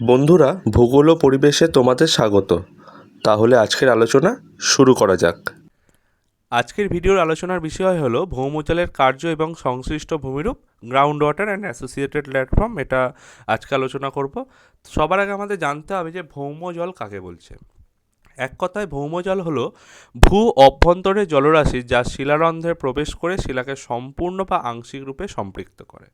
বন্ধুরা, ভূগোল ও পরিবেশে তোমাদের স্বাগত। তাহলে আজকের আলোচনা শুরু করা যাক। আজকের ভিডিওর আলোচনার বিষয় হলো ভৌমজলের কার্য এবং সংশ্লিষ্ট ভূমিরূপ, ground water and associated landform. এটা আজকে আলোচনা করব। সবার আগে আমাদের জানতে হবে যে ভৌমজল কাকে বলছে। এক কথায় ভৌমজল হলো ভূ অভ্যন্তরে জলরাশি যা শিলারন্ধ্রে প্রবেশ করে শিলাকে সম্পূর্ণ বা আংশিক রূপে সম্পৃক্ত করে।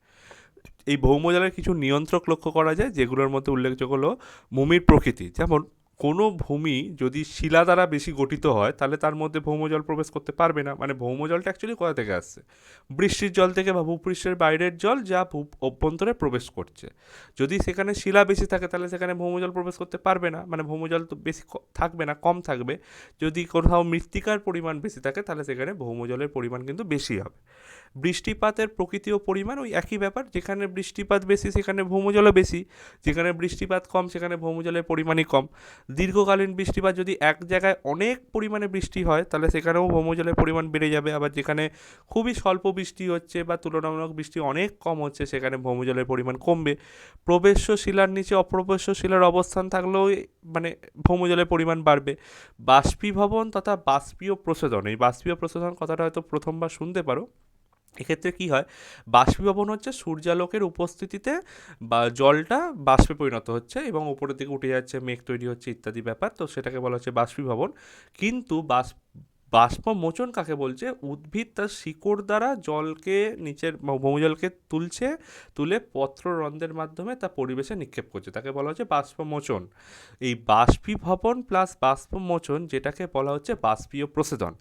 এই ভৌমজলের কিছু নিয়ন্ত্রক লক্ষ্য করা যায়, যেগুলোর মধ্যে উল্লেখযোগ্য হলো ভূমির প্রকৃতি। যেমন কোনো ভূমি যদি শিলা দ্বারা বেশি গঠিত হয় তাহলে তার মধ্যে ভৌমজল প্রবেশ করতে পারবে না। মানে ভৌমজলটা অ্যাকচুয়ালি কোথা থেকে আসছে? বৃষ্টির জল থেকে বা ভূপৃষ্ঠের বাইরের জল যা ভূ অভ্যন্তরে প্রবেশ করছে। যদি সেখানে শিলা বেশি থাকে তাহলে সেখানে ভৌমজল প্রবেশ করতে পারবে না, মানে ভৌমজল তো বেশি থাকবে না, কম থাকবে। যদি কোথাও মৃত্তিকার পরিমাণ বেশি থাকে তাহলে সেখানে ভৌমজলের পরিমাণ কিন্তু বেশি হবে। বৃষ্টিপাতের প্রকৃতি ও পরিমাণ ওই একই ব্যাপার। যেখানে বৃষ্টিপাত বেশি সেখানে ভৌমজলও বেশি, যেখানে বৃষ্টিপাত কম সেখানে ভৌমজলের পরিমাণই কম। দীর্ঘকালীন বৃষ্টিপাত যদি এক জায়গায় অনেক পরিমাণে বৃষ্টি হয় তাহলে সেখানেও ভৌমজলের পরিমাণ বেড়ে যাবে। আবার যেখানে খুবই স্বল্প বৃষ্টি হচ্ছে বা তুলনামূলক বৃষ্টি অনেক কম হচ্ছে সেখানে ভৌমজলের পরিমাণ কমবে। প্রবেশ্য শিলার নিচে অপ্রবেশ্য শিলার অবস্থান থাকলেও মানে ভৌমজলের পরিমাণ বাড়বে। বাষ্পীভবন তথা বাষ্পীয় প্রশোধন, এই বাষ্পীয় প্রশোধন কথাটা হয়তো প্রথমবার শুনতে পারো। এক্ষেত্রে কী হয়, বাষ্পীভবন হচ্ছে সূর্যালোকের উপস্থিতিতে বা জলটা বাষ্পে পরিণত হচ্ছে এবং উপরের দিকে উঠে যাচ্ছে, মেঘ তৈরি হচ্ছে ইত্যাদি ব্যাপার, তো সেটাকে বলা হচ্ছে বাষ্পীভবন। কিন্তু বাষ্পমোচন কাকে বলছে? উদ্ভিদ তার শিকড় দ্বারা জলকে নিচের ভৌমজলকে তুলে পত্ররন্ধ্রের মাধ্যমে তা পরিবেশে নিক্ষেপ করছে, তাকে বলা হচ্ছে বাষ্পমোচন। এই বাষ্পীভবন প্লাস বাষ্পমোচন যেটাকে বলা হচ্ছে বাষ্পীয় প্রশোধন।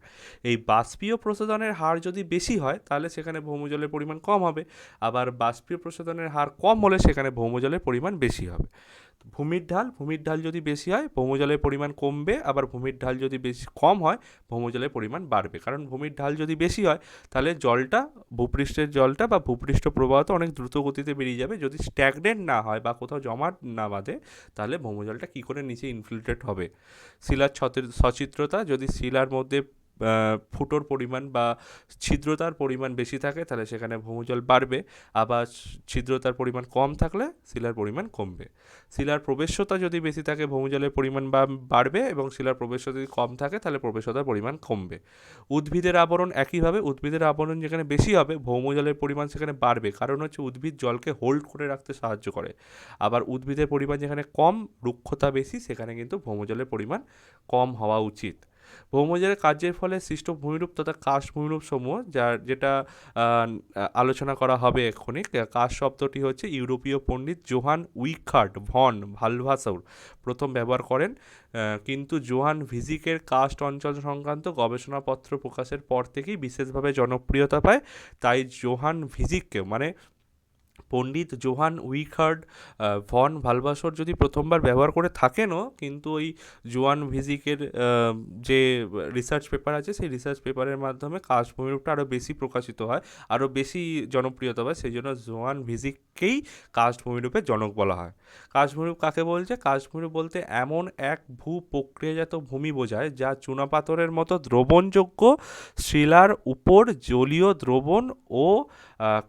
এই বাষ্পীয় প্রশোধনের হার যদি বেশি হয় তাহলে সেখানে ভৌমজলের পরিমাণ কম হবে, আবার বাষ্পীয় প্রশোধনের হার কম হলে সেখানে ভৌমজলের পরিমাণ বেশি হবে। ভূমির ঢাল যদি বেশি হয় ভৌমজলের পরিমাণ কমবে, আবার ভূমির ঢাল যদি বেশি কম হয় ভৌমজলের পরিমাণ বাড়বে। কারণ ভূমির ঢাল যদি বেশি হয় তাহলে জলটা, ভূপৃষ্ঠের জলটা বা ভূপৃষ্ঠ প্রবাহটা অনেক দ্রুত গতিতে বেরিয়ে যাবে। যদি স্ট্যাগনেন্ট না হয় বা কোথাও জমা না বাঁধে তাহলে ভৌমজলটা কী করে নিচে ইনফিল্ট্রেট হবে? শিলার সচিত্রতা, যদি শিলার মধ্যে ফুটোর পরিমাণ বা ছিদ্রতার পরিমাণ বেশি থাকে তাহলে সেখানে ভৌমজল বাড়বে, আবার ছিদ্রতার পরিমাণ কম থাকলে শিলার পরিমাণ কমবে। শিলার প্রবেশ্যতা যদি বেশি থাকে ভৌমজলের পরিমাণ বাড়বে, এবং শিলার প্রবেশ্যতা যদি কম থাকে তাহলে প্রবেশ্যতার পরিমাণ কমবে। উদ্ভিদের আবরণ একইভাবে, উদ্ভিদের আবরণ যেখানে বেশি হবে ভৌমজলের পরিমাণ সেখানে বাড়বে, কারণ হচ্ছে উদ্ভিদ জলকে হোল্ড করে রাখতে সাহায্য করে। আবার উদ্ভিদের পরিমাণ যেখানে কম, রুক্ষতা বেশি, সেখানে কিন্তু ভৌমজলের পরিমাণ কম হওয়া উচিত। ভৌমজলের কার্যের ফলে সৃষ্ট ভূমিরূপ তথা কাস্ট ভূমিরূপ সমূহ যেটা আলোচনা করা হবে এক্ষুনি। কাস্ট শব্দটি হচ্ছে ইউরোপীয় পণ্ডিত জোহান উইখার্ড ভন ভালভাসর প্রথম ব্যবহার করেন, কিন্তু জোহান ভিজিকের কাস্ট অঞ্চল সংক্রান্ত গবেষণাপত্র প্রকাশের পর থেকেই বিশেষভাবে জনপ্রিয়তা পায়। তাই জোহান ভিজিককে, মানে পণ্ডিত জোহান উইখার্ড ভন ভালভাসর যদি প্রথমবার ব্যবহার করে থাকেনও, কিন্তু ওই জোহান ভিজিকের যে রিসার্চ পেপার আছে সেই রিসার্চ পেপারের মাধ্যমে কাস্ট ভূমিরূপটা আরও বেশি প্রকাশিত হয়, আরও বেশি জনপ্রিয়তা পায়, সেই জন্য জোহান ভিজিককেই কাস্ট ভূমিরূপের জনক বলা হয়। কাস্ট ভূমিরূপ কাকে বলছে? কাস্ট ভূমিরূপ বলতে এমন এক ভূ প্রক্রিয়াজাত ভূমি বোঝায় যা চুনাপাথরের মতো দ্রবণযোগ্য শিলার উপর জলীয় দ্রবণ ও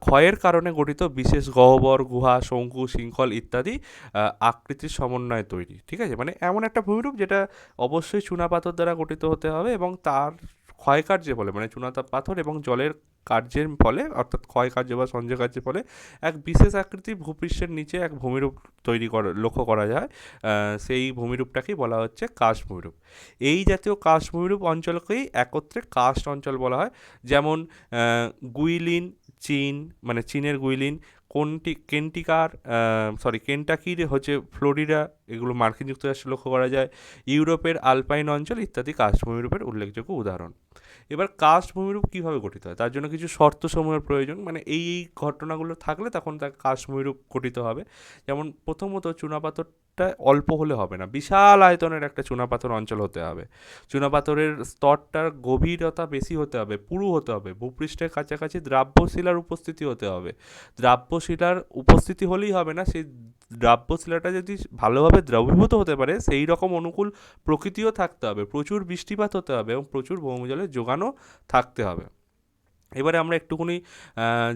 ক্ষয়ের কারণে গঠিত বিশেষ গহ্বর, গুহা, শঙ্কু, শৃঙ্খল ইত্যাদি আকৃতির সমন্বয়ে তৈরি। ঠিক আছে, মানে এমন একটা ভূমিরূপ যেটা অবশ্যই চুনাপাথর দ্বারা গঠিত হতে হবে এবং তার ক্ষয়কার্যের ফলে, মানে পাথর এবং জলের কার্যের ফলে, অর্থাৎ ক্ষয়কার্য বা সঞ্চয় কার্যের ফলে এক বিশেষ আকৃতির ভূপৃষ্ঠের নিচে এক ভূমিরূপ লক্ষ্য করা যায়। সেই ভূমিরূপটাকেই বলা হচ্ছে কাস্ট ভূমিরূপ। এই জাতীয় কাস্ট ভূমিরূপ অঞ্চলকেই একত্রে কাস্ট অঞ্চল বলা হয়। যেমন গুইলিন চীন, মানে চীনের গুইলিন, কেন্টাকির হচ্ছে ফ্লোরিডা, এগুলো মার্কিন যুক্তরাষ্ট্রে লক্ষ্য করা যায়। ইউরোপের আলপাইন অঞ্চল ইত্যাদি কাস্ট ভূমিরূপের উল্লেখযোগ্য উদাহরণ। এবার কাস্ট ভূমিরূপ কীভাবে গঠিত হয় তার জন্য কিছু শর্তসমূহের প্রয়োজন, মানে এই ঘটনাগুলো থাকলে তখন তার কাস্ট ভূমিরূপ গঠিত হবে। যেমন প্রথমত চুনাপাথরটা অল্প হলে হবে না, বিশাল আয়তনের একটা চুনাপাথর অঞ্চল হতে হবে। চুনাপাথরের স্তরটার গভীরতা বেশি হতে হবে, পুরু হতে হবে, ভূপৃষ্ঠের কাছাকাছি দ্রাব্যশিলার উপস্থিতি হতে হবে। দ্রাব্যশিলার উপস্থিতি হলেই হবে না, সেই দ্রাব্যশিলাটা যদি ভালোভাবে দ্রবীভূত হতে পারে সেই রকম অনুকূল প্রকৃতিও থাকতে হবে, প্রচুর বৃষ্টিপাত হতে হবে এবং প্রচুর ভৌমজলের যোগানও থাকতে হবে। এবারে আমরা একটুখানি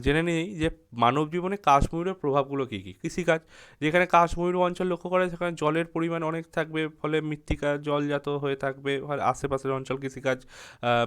জেনে নিই যে মানব জীবনে কাশময়ূরের প্রভাবগুলো কী কী। কৃষিকাজ, যেখানে কাশময়ূর অঞ্চল লক্ষ্য করে সেখানে জলের পরিমাণ অনেক থাকবে, ফলে মৃত্তিকা জলজাত হয়ে থাকবে, ফলে আশেপাশের অঞ্চল কৃষিকাজ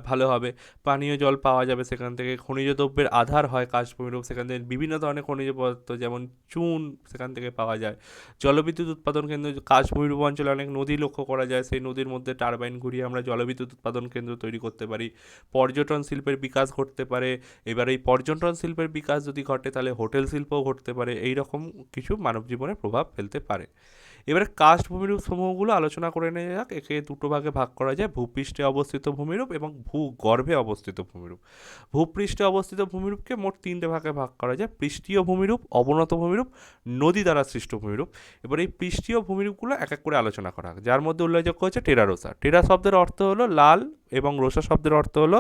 ভালো হবে, পানীয় জল পাওয়া যাবে সেখান থেকে, খনিজ দ্রব্যের আধার হয় কাশময়ূর, সেখান থেকে বিভিন্ন ধরনের খনিজ পদার্থ যেমন চুন সেখান থেকে পাওয়া যায়। জলবিদ্যুৎ উৎপাদন কেন্দ্র, কাশময়ূর অঞ্চলে অনেক নদী লক্ষ্য করা যায়, সেই নদীর মধ্যে টারবাইন ঘুরিয়ে আমরা জলবিদ্যুৎ উৎপাদন কেন্দ্র তৈরি করতে পারি। পর্যটন শিল্পের বিকাশ ঘটতে পারে। এবার এই পর্যটন শিল্পের বিকাশ যদি ঘটে তাহলে হোটেল শিল্পও ঘটতে পারে। এই রকম কিছু মানব জীবনে প্রভাব ফেলতে পারে। এবারে কাস্ট ভূমিরূপ সমূহগুলো আলোচনা করে নেওয়া যাক। একে দুটো ভাগে ভাগ করা যায়: ভূপৃষ্ঠে অবস্থিত ভূমিরূপ এবং ভূগর্ভে অবস্থিত ভূমিরূপ। ভূপৃষ্ঠে অবস্থিত ভূমিরূপকে মোট তিনটে ভাগে ভাগ করা যায়: পৃষ্ঠীয় ভূমিরূপ, অবনত ভূমিরূপ, নদী দ্বারা সৃষ্ট ভূমিরূপ। এবার এই পৃষ্ঠীয় ভূমিরূপগুলো এক এক করে আলোচনা করা হয়, যার মধ্যে উল্লেখযোগ্য হচ্ছে টেরারোসা। টেরা শব্দের অর্থ হলো লাল এবং রোসা শব্দের অর্থ হলো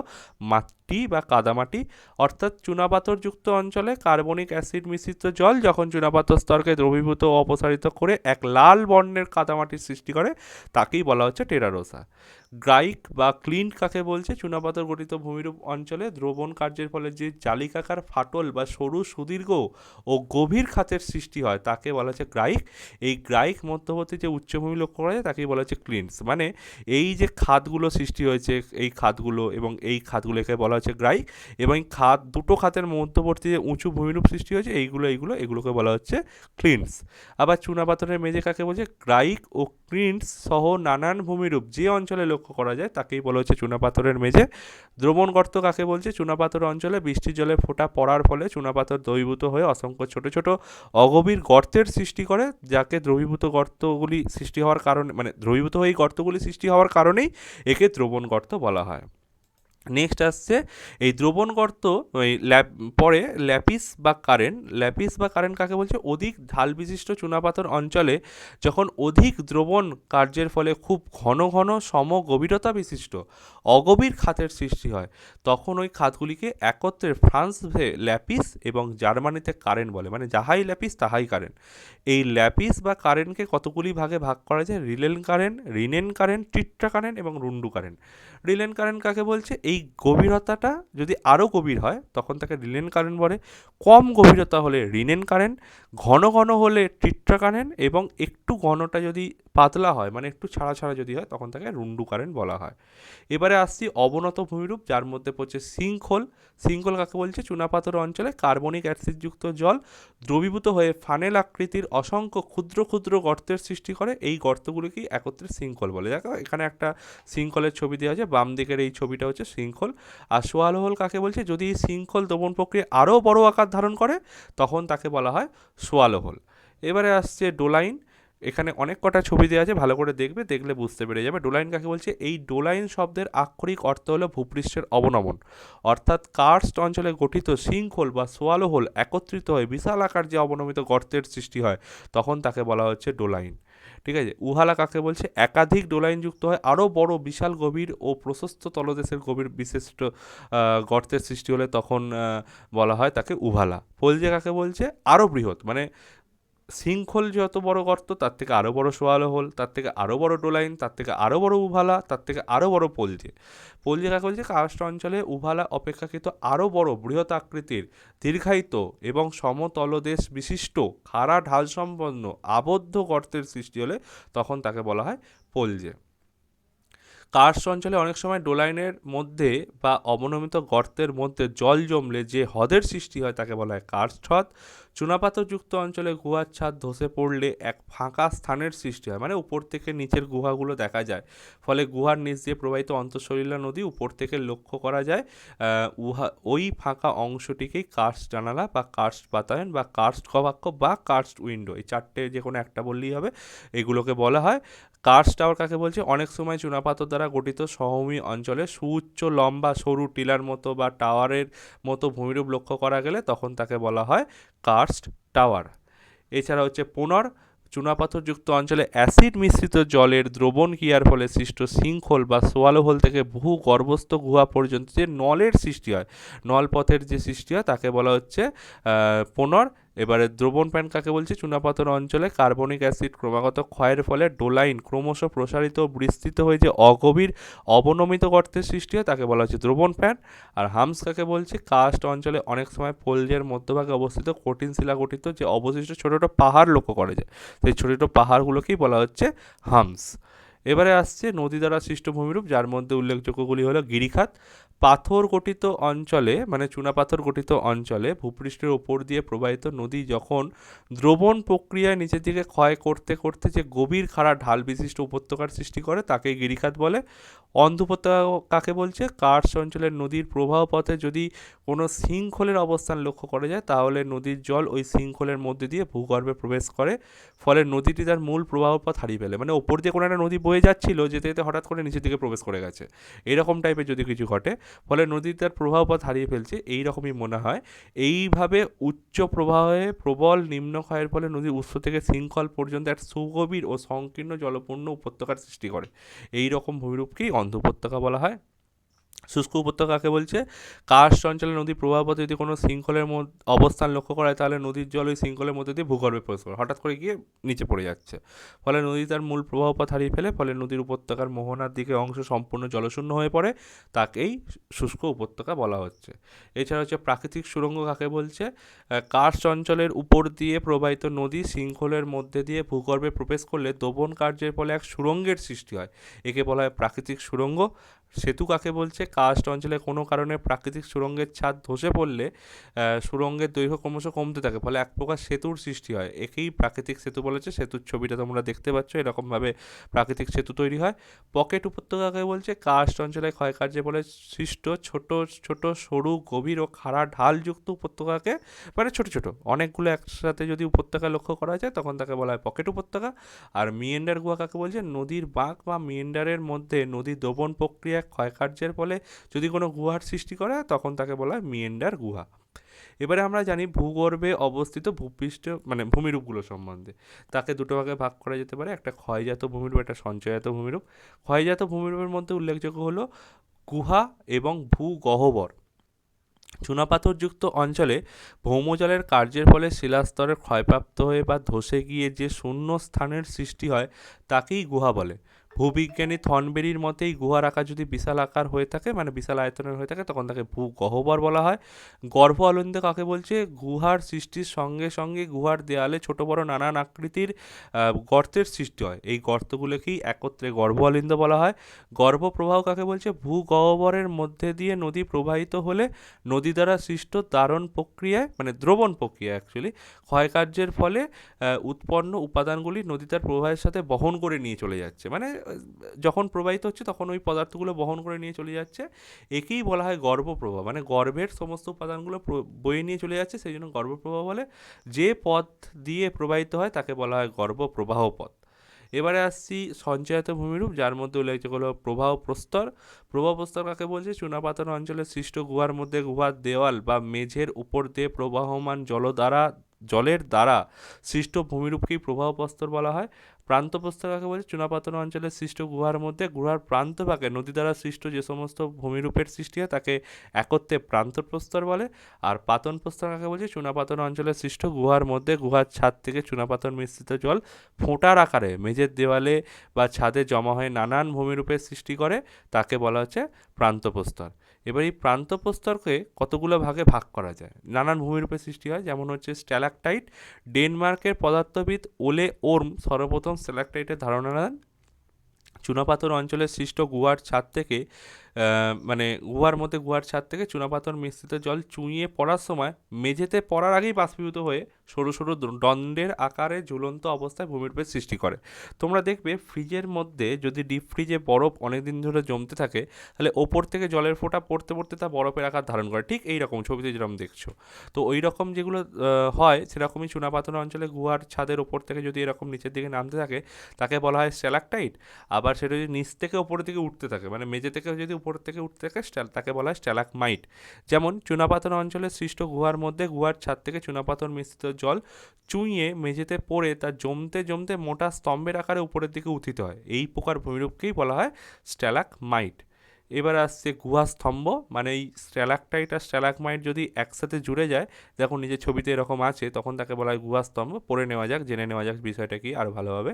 মাটি বা কাদামাটি, অর্থাৎ চুনাপাথরযুক্ত অঞ্চলে কার্বনিক অ্যাসিড মিশ্রিত জল যখন চুনাপাথর স্তরকে দ্রবীভূত ও অপসারিত করে এক লাল বর্ণের কাদামাটির সৃষ্টি করে তাকেই বলা হচ্ছে টেরারোসা। গ্রাইক বা ক্লিন্ট কাকে বলছে? চুনাপাথর গঠিত ভূমিরূপ অঞ্চলে দ্রবণ কার্যের ফলে যে জালিকাকার ফাটল বা সরু সুদীর্ঘ ও গভীর খাতের সৃষ্টি হয় তাকে বলা হচ্ছে গ্রাইক। এই গ্রাইক মধ্যবর্তী যে উচ্চভূমি লক্ষ্য করা যায় তাকেই বলা হচ্ছে ক্লিন্টস। মানে এই যে খাতগুলো সৃষ্টি হয়েছে, এই খাতগুলো এবং এই খাতগুলোকে বলা হচ্ছে গ্রাইক, এবং এই খাত দুটো খাতের মধ্যবর্তী যে উঁচু ভূমিরূপ সৃষ্টি হয়েছে এগুলোকে বলা হচ্ছে ক্লিন্টস। আবার চুনাপাথরের মেঝে কাকে বলছে? গ্রাইক ও ক্লিন্টস সহ নানান ভূমিরূপ যে অঞ্চলে লক্ষ্য করা যায় তাকেই বলা হচ্ছে চুনাপাথরের মেঝে। দ্রবণ গর্ত কাকে বলছে? চুনাপাথর অঞ্চলে বৃষ্টির জলে ফোঁটা পড়ার ফলে চুনাপাথর দ্রবীভূত হয়ে অসংখ্য ছোট ছোট অগভীর গর্তের সৃষ্টি করে, যাকে দ্রবীভূত গর্তগুলি সৃষ্টি হওয়ার কারণে, মানে দ্রবীভূত হয়ে এই গর্তগুলি সৃষ্টি হওয়ার কারণেই একে দ্রবণ গর্ত বলা হয়। নেক্সট আসছে এই দ্রবণ গর্ত, ওই পরে ল্যাপিস বা কারেন্ট। ল্যাপিস বা কারেন্ট কাকে বলছে? অধিক ঢাল বিশিষ্ট চুনাপাথর অঞ্চলে যখন অধিক দ্রবণ কার্যের ফলে খুব ঘন ঘন সম গভীরতা বিশিষ্ট অগভীর খাতের সৃষ্টি হয়, তখন ওই খাতগুলিকে একত্রে ফ্রান্সে ল্যাপিস এবং জার্মানিতে কারেন্ট বলে। মানে যাহাই ল্যাপিস তাহাই কারেন্ট। এই ল্যাপিস বা কারেন্টকে কতগুলি ভাগে ভাগ করা যায়: রিনেন কারেন্ট, টিট্রা কারেন্ট এবং রুন্ডু কারেন্ট। রিলেন কারেন্ট কাকে বলছে? এই গভীরতাটা যদি আরও গভীর হয় তখন তাকে রিলেন কারেন্ট বলে, কম গভীরতা হলে রিনেন কারেন্ট, ঘন ঘন হলে টিট্রা কারেন্ট, এবং একটু ঘনটা যদি পাতলা হয় মানে একটু ছাড়া ছাড়া যদি হয় তখন তাকে রুন্ডু কারেন্ট বলা হয়। এবারে আসছি অবনত ভূমিরূপ, যার মধ্যে পড়ছে সিঙ্কহোল। সিঙ্কহোল কাকে বলছে? চুনাপাথর অঞ্চলে কার্বনিক অ্যাসিডযুক্ত জল দ্রবীভূত হয়ে ফানেল আকৃতির অসংখ্য ক্ষুদ্র ক্ষুদ্র গর্তের সৃষ্টি করে, এই গর্তগুলিকেই একত্রে সিঙ্কহোল বলে। দেখো এখানে একটা সিঙ্কহোলের ছবি দেওয়া আছে, বাম দিকের এই ছবিটা হচ্ছে সিঙ্কহোল। আর সোয়ালো হোল কাকে বলছে? যদি এই সিঙ্কহোল দ্রবণ প্রক্রিয়া আরও বড় আকার ধারণ করে তখন তাকে বলা হয় সোয়ালো হোল। এবারে আসছে ডোলাইন। এখানে অনেক কটা ছবি দেওয়া আছে, ভালো করে দেখবে, দেখলে বুঝতে পেরে যাবে। ডোলাইন কাকে বলছে? এই ডোলাইন শব্দের আক্ষরিক অর্থ হলো ভূপৃষ্ঠের অবনমন, অর্থাৎ কার্স্ট অঞ্চলে গঠিত সিঙ্কহোল বা সোয়ালো হোল একত্রিত হয়ে বিশাল আকার যে অবনমিত গর্তের সৃষ্টি হয় তখন তাকে বলা হচ্ছে ডোলাইন। ঠিক আছে। উহালা কাকে বলছে? একাধিক ডোলাইন যুক্ত হয় আরও বড় বিশাল গভীর ও প্রশস্ত তলদেশের গভীর বিশিষ্ট গর্তের সৃষ্টি হলে তখন বলা হয় তাকে উভালা। পোলজে কাকে বলছে? আরও বৃহৎ, মানে সিঙ্কহোল যত বড় গর্ত তার থেকে আরও বড় সোয়ালো হোল, তার থেকে আরও বড় ডোলাইন, তার থেকে আরও বড় উভালা, তার থেকে আরও বড় পোলজে। পোলজে কাকে বলছে? কার্স্ট অঞ্চলে উভালা অপেক্ষাকৃত আরও বড় বৃহৎ আকৃতির দীর্ঘায়িত এবং সমতলদেশ বিশিষ্ট খাড়া ঢাল সম্পন্ন আবদ্ধ গর্তের সৃষ্টি হলে তখন তাকে বলা হয় পোলজে। কার্স্ট অঞ্চলে অনেক সময় ডোলাইনের মধ্যে বা অবনমিত গর্তের মধ্যে জল জমলে যে হ্রদের সৃষ্টি হয় তাকে বলা হয় কার্স্ট হ্রদ। চুনাপাথরযুক্ত অঞ্চলে গুহার ছাদ ধসে পড়লে এক ফাঁকা স্থানের সৃষ্টি হয়, মানে উপর থেকে নিচের গুহাগুলো দেখা যায়, ফলে গুহার নিচ দিয়ে প্রবাহিত অন্তঃসলিলা নদী উপর থেকে লক্ষ্য করা যায়। ওই ফাঁকা অংশটিকেই কার্স্ট জানালা বা কার্স্ট বাতায়ন বা কার্স্ট গবাক্ষ বা কার্স্ট উইন্ডো, এই চারটে যে কোনো একটা বললেই হবে, এগুলোকে বলা হয়। কার্স্ট টাওয়ার কাকে বলছে? অনেক সময় চুনাপাথর দ্বারা গঠিত সমভূমি অঞ্চলে সুউচ্চ লম্বা সরু টিলার মতো বা টাওয়ারের মতো ভূমিরূপ লক্ষ্য করা গেলে তখন তাকে বলা হয় কার্স্ট টাওয়ার। এছাড়া হচ্ছে পুনর, চুনাপাথরযুক্ত অঞ্চলে অ্যাসিড মিশ্রিত জলের দ্রবণ ক্রিয়ার ফলে সৃষ্ট সিঙ্কহোল বা সোয়ালো হোল থেকে বহু গর্ভস্থ গুহা পর্যন্ত যে নলের সৃষ্টি হয়, নলপথের যে সৃষ্টি হয় তাকে বলা হচ্ছে পুনর। এবারে দ্রবণ প্যান কাকে বলছে? চুনাপাথর অঞ্চলে কার্বনিক অ্যাসিড ক্রমাগত ক্ষয়ের ফলে ডোলাইন ক্রমশ প্রসারিত ও বিস্তৃত হয়ে যে অগভীর অবনমিত গর্তের সৃষ্টি হয় তাকে বলা হচ্ছে দ্রবণ প্যান। আর হামস কাকে বলছে? কার্স্ট অঞ্চলে অনেক সময় পোলজের মধ্যভাগে অবস্থিত কঠিন শিলা গঠিত যে অবশিষ্ট ছোট ছোট পাহাড় লক্ষ্য করা যায়, সেই ছোট ছোট পাহাড়গুলোকেই বলা হচ্ছে হামস। এবারে আসছে নদী দ্বারা সৃষ্ট ভূমিরূপ, যার মধ্যে উল্লেখযোগ্যগুলি হলো গিরিখাত। পাথর গঠিত অঞ্চলে মানে চুনাপাথর গঠিত অঞ্চলে ভূপৃষ্ঠের ওপর দিয়ে প্রবাহিত নদী যখন দ্রবণ প্রক্রিয়ায় নিচের দিকে ক্ষয় করতে করতে যে গভীর খাড়া ঢাল বিশিষ্ট উপত্যকার সৃষ্টি করে তাকে গিরিখাত বলে। অন্ধ উপত্যকা কাকে বলছে? কার্স অঞ্চলের নদীর প্রবাহ পথে যদি কোনো শৃঙ্খলের অবস্থান লক্ষ্য করা যায় তাহলে নদীর জল ওই শৃঙ্খলের মধ্যে দিয়ে ভূগর্ভে প্রবেশ করে, ফলে নদীটি তার মূল প্রবাহ পথ হারিয়ে ফেলে। মানে ওপর দিয়ে কোনো একটা নদী বয়ে যাচ্ছিল, যেতে যেতে হঠাৎ করে নিচের দিকে প্রবেশ করে গেছে, এরকম টাইপের যদি কিছু ঘটে, ফলে নদী তার প্রবাহ পথ হারিয়ে ফেলছে, এই রকমই মনে হয়। এইভাবে উচ্চ প্রবাহে প্রবল নিম্নক্ষয়ের ফলে নদীর উৎস থেকে শৃঙ্খল পর্যন্ত এক সুগভীর ও সংকীর্ণ জলপূর্ণ উপত্যকার সৃষ্টি করে। এই রকম ভূমিরূপকেই অন্ধ উপত্যকা বলা হয়। শুষ্ক উপত্যকা কাকে বলছে? কার্স্ট অঞ্চলে নদীর প্রবাহপথে যদি কোনো শৃঙ্খলের অবস্থান লক্ষ্য করা হয় তাহলে নদীর জল ওই শৃঙ্খলের মধ্যে দিয়ে ভূগর্ভে প্রবেশ করে, হঠাৎ করে গিয়ে নিচে পড়ে যাচ্ছে, ফলে নদী তার মূল প্রবাহপথ হারিয়ে ফেলে, ফলে নদীর উপত্যকার মোহনার দিকে অংশ সম্পূর্ণ জলশূন্য হয়ে পড়ে, তাকেই শুষ্ক উপত্যকা বলা হচ্ছে। এছাড়া হচ্ছে প্রাকৃতিক সুড়ঙ্গ কাকে বলছে? কার্স্ট অঞ্চলের উপর দিয়ে প্রবাহিত নদী শৃঙ্খলের মধ্যে দিয়ে ভূগর্ভে প্রবেশ করলে দোবন কার্যের ফলে এক সুড়ঙ্গের সৃষ্টি হয়, একে বলা হয় প্রাকৃতিক সুড়ঙ্গ। সেতু কাকে বলছে? কার্স্ট অঞ্চলে কোনো কারণে প্রাকৃতিক সুড়ঙ্গের ছাদ ধসে পড়লে সুড়ঙ্গের দৈর্ঘ্য ক্রমশ কমতে থাকে, ফলে এক প্রকার সেতুর সৃষ্টি হয়, একেই প্রাকৃতিক সেতু বলেছে। সেতুর ছবিটা তোমরা দেখতে পাচ্ছ, এরকমভাবে প্রাকৃতিক সেতু তৈরি হয়। পকেট উপত্যকা কাকে বলছে? কার্স্ট অঞ্চলে ক্ষয়কার্যের ফলে সৃষ্ট ছোট ছোট সরু গভীর ও খাড়া ঢালযুক্ত উপত্যকাকে, মানে ছোট ছোট অনেকগুলো একসাথে যদি উপত্যকা লক্ষ্য করা যায় তখন তাকে বলা হয় পকেট উপত্যকা। আর মিয়েন্ডার গুহা কাকে বলছে? নদীর বাঁক বা মিয়েন্ডারের মধ্যে নদীর দোবন প্রক্রিয়া ক্ষয়কার্যের ফলে যদি কোনো গুহার সৃষ্টি করে তখন তাকে বলা হয় মিয়েন্ডার গুহা। এবারে আমরা জানি ভূগর্ভে অবস্থিত ভূপৃষ্ঠ মানে ভূমিরূপগুলো সম্বন্ধে। তাকে দুটো ভাগে ভাগ করা যেতে পারে, একটা ক্ষয়জাত ভূমিরূপ, একটা সঞ্চয়জাত ভূমিরূপ। ক্ষয়জাত ভূমিরূপের মধ্যে উল্লেখযোগ্য হলো গুহা এবং ভূগহ্বর। চুনাপাথরযুক্ত অঞ্চলে ভৌমজলের কার্যের ফলে শিলাস্তরের ক্ষয়প্রাপ্ত হয়ে বা ধসে গিয়ে যে শূন্য স্থানের সৃষ্টি হয় তাকেই গুহা বলে। ভূবিজ্ঞানী থর্নবেরির মতে এই গুহার আকার যদি বিশাল আকার হয়ে থাকে মানে বিশাল আয়তনের হয়ে থাকে তখন তাকে ভূগহ্বর বলা হয়। গর্ভ অলিন্দ কাকে বলছে? গুহার সৃষ্টির সঙ্গে সঙ্গে গুহার দেয়ালে ছোট বড় নানান আকৃতির গর্তের সৃষ্টি হয়, এই গর্তগুলোকেই একত্রে গর্ভ অলিন্দ বলা হয়। গর্ভপ্রবাহ কাকে বলছে? ভূগহ্বরের মধ্যে দিয়ে নদী প্রবাহিত হলে নদী দ্বারা সৃষ্ট দ্রারণ প্রক্রিয়ায় মানে দ্রবণ প্রক্রিয়া অ্যাকচুয়ালি ক্ষয়কার্যের ফলে উৎপন্ন উপাদানগুলি নদী তার প্রবাহের সাথে বহন করে নিয়ে চলে যাচ্ছে, মানে যখন প্রবাহিত হচ্ছে তখন ওই পদার্থগুলো বহন করে নিয়ে চলে যাচ্ছে, একেই বলা হয় গর্ভপ্রবাহ। মানে গর্ভের সমস্ত উপাদানগুলো বয়ে নিয়ে চলে যাচ্ছে, সেই জন্য গর্ভপ্রবাহ বলে। যে পথ দিয়ে প্রবাহিত হয় তাকে বলা হয় গর্ভপ্রবাহ পথ। এবারে আসছি সঞ্চয়িত ভূমিরূপ, যার মধ্যে উল্লেখযোগ্য হলো প্রবাহ প্রস্তর। প্রবাহ প্রস্তর কাকে বলছে? চুনাপাথর অঞ্চলে সৃষ্ট গুহার মধ্যে গুহার দেওয়াল বা মেঝের উপর দিয়ে প্রবাহমান জলের দ্বারা সৃষ্ট ভূমিরূপকেই প্রবাহ প্রস্তর বলা হয়। প্রান্ত প্রস্তর কাকে বলছে? চুনাপাথর অঞ্চলে সৃষ্ট গুহার মধ্যে গুহার প্রান্তভাগে নদী দ্বারা সৃষ্ট যে সমস্ত ভূমিরূপের সৃষ্টি হয় তাকে একত্রে প্রান্ত প্রস্তর বলে। আর পাতন প্রস্তর কাকে বলছে? চুনাপাথর অঞ্চলে সৃষ্ট গুহার মধ্যে গুহার ছাদ থেকে চুনাপাথর মিশ্রিত জল ফোঁটার আকারে মেঝের দেওয়ালে বা ছাদে জমা হয়ে নানান ভূমিরূপের সৃষ্টি করে, তাকে বলা হচ্ছে প্রান্ত প্রস্তর। এবার এই প্রান্ত প্রস্তরকে কতগুলো ভাগে ভাগ করা যায়, নানান ভূমিরূপের সৃষ্টি হয়, যেমন হচ্ছে স্ট্যালাকটাইট। ডেনমার্কের পদার্থবিদ ওলে ওর্ম সর্বপ্রথম স্ট্যালাকটাইটের ধারণা দেন। চুনাপাথর অঞ্চলের সৃষ্ট গুহার ছাদ থেকে মানে গুহার ছাদ থেকে চুনাপাথর মিশ্রিত জল চুঁইয়ে পড়ার সময় মেঝেতে পড়ার আগেই বাষ্পীভূত হয়ে সরু সরু দণ্ডের আকারে ঝুলন্ত অবস্থায় ভূমিরূপের সৃষ্টি করে। তোমরা দেখবে ফ্রিজের মধ্যে যদি ডিপ ফ্রিজে বরফ অনেক দিন ধরে জমতে থাকে তাহলে ওপর থেকে জলের ফোঁটা পড়তে পড়তে তা বরফের আকার ধারণ করে, ঠিক এই রকম ছবিতে যেরকম দেখছো। তো ওই রকম যেগুলো হয় সেরকমই চুনাপাথর অঞ্চলে গুহার ছাদের ওপর থেকে যদি এরকম নিচের দিকে নামতে থাকে তাকে বলা হয় স্ট্যালাকটাইট। আবার সেটা যদি নিচ থেকে ওপরের দিকে উঠতে থাকে মানে মেঝে থেকে যদি উপর থেকে উঠতে থাকে তাকে বলা হয় স্ট্যালাকমাইট। যেমন চুনাপাথর অঞ্চলের সৃষ্ট গুহার মধ্যে গুহার ছাদ থেকে চুনাপাথর মিশ্রিত জল চুঁইয়ে মেঝেতে পড়ে তা জমতে জমতে মোটা স্তম্ভের আকারে উপরের দিকে উত্থিত হয়, এই প্রকার ভূমিরূপকেই বলা হয় স্ট্যালাকমাইট। এবার আসছে গুহাস্তম্ভ, মানে এই স্ট্যালাকটাইট আর স্ট্যালাকমাইট যদি একসাথে জুড়ে যায়, দেখো নিজের ছবিতে এরকম আছে, তখন তাকে বলা হয় গুহাস্তম্ভ। পড়ে নেওয়া যাক, জেনে নেওয়া যাক বিষয়টা কি আরও ভালোভাবে।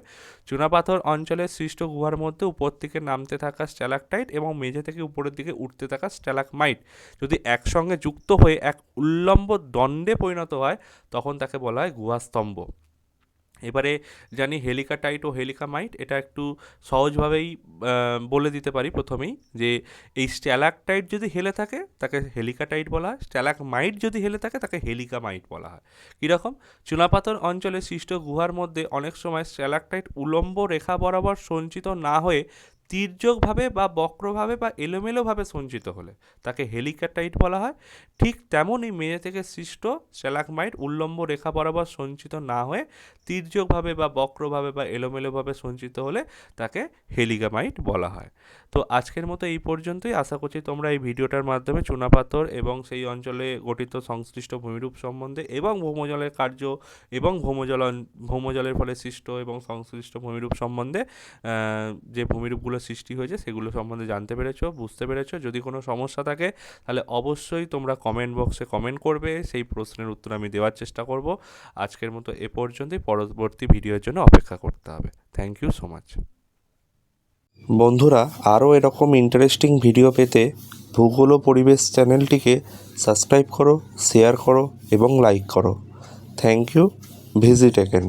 চুনাপাথর অঞ্চলের সৃষ্ট গুহার মধ্যে উপর থেকে নামতে থাকা স্ট্যালাকটাইট এবং মেঝে থেকে উপরের দিকে উঠতে থাকা স্ট্যালাকমাইট যদি একসঙ্গে যুক্ত হয়ে এক উল্লম্ব দণ্ডে পরিণত হয়, তখন তাকে বলা হয় গুহাস্তম্ভ। এবারে জানি হেলিকাটাইট ও হেলিকামাইট, এটা একটু সহজভাবেই বলে দিতে পারি প্রথমেই, যে এই স্ট্যালাকটাইট যদি হেলে থাকে তাকে হেলিকাটাইট বলা হয়, স্ট্যালাকমাইট যদি হেলে থাকে তাকে হেলিকামাইট বলা হয়। কীরকম? চুনাপাথর অঞ্চলে সৃষ্ট গুহার মধ্যে অনেক সময় স্ট্যালাকটাইট উলম্ব রেখা বরাবর সঞ্চিত না হয়ে তির্যকভাবে বা বক্রভাবে বা এলোমেলোভাবে সঞ্চিত হলে তাকে হেলিকাটাইট বলা হয়। ঠিক তেমনই মেঝে থেকে সৃষ্ট স্ট্যালাকমাইট উল্লম্ব রেখা বরাবর সঞ্চিত না হয়ে তির্যকভাবে বা বক্রভাবে বা এলোমেলোভাবে সঞ্চিত হলে তাকে হেলিকামাইট বলা হয়। তো আজকের মতো এই পর্যন্তই। আশা করছি তোমরা এই ভিডিওটার মাধ্যমে চুনাপাথর এবং সেই অঞ্চলে গঠিত সংশ্লিষ্ট ভূমিরূপ সম্বন্ধে এবং ভৌমজলের কার্য এবং ভৌমজলের ফলে সৃষ্ট এবং সংশ্লিষ্ট ভূমিরূপ সম্বন্ধে যে ভূমিরূপগুলো সৃষ্টি হয়েছে সেগুলো সম্বন্ধে জানতে পেরেছো, বুঝতে পেরেছো। যদি কোনো সমস্যা থাকে তাহলে অবশ্যই তোমরা কমেন্ট বক্সে কমেন্ট করবে, সেই প্রশ্নের উত্তর আমি দেওয়ার চেষ্টা করব। আজকের মতো এ পর্যন্তই, পরবর্তী ভিডিওর জন্য অপেক্ষা করতে হবে। Thank you so much. বন্ধুরা, আরও এরকম ইন্টারেস্টিং ভিডিও পেতে ভূগোল ও পরিবেশ চ্যানেলটিকে সাবস্ক্রাইব করো, শেয়ার করো এবং লাইক করো। Thank you. Visit again.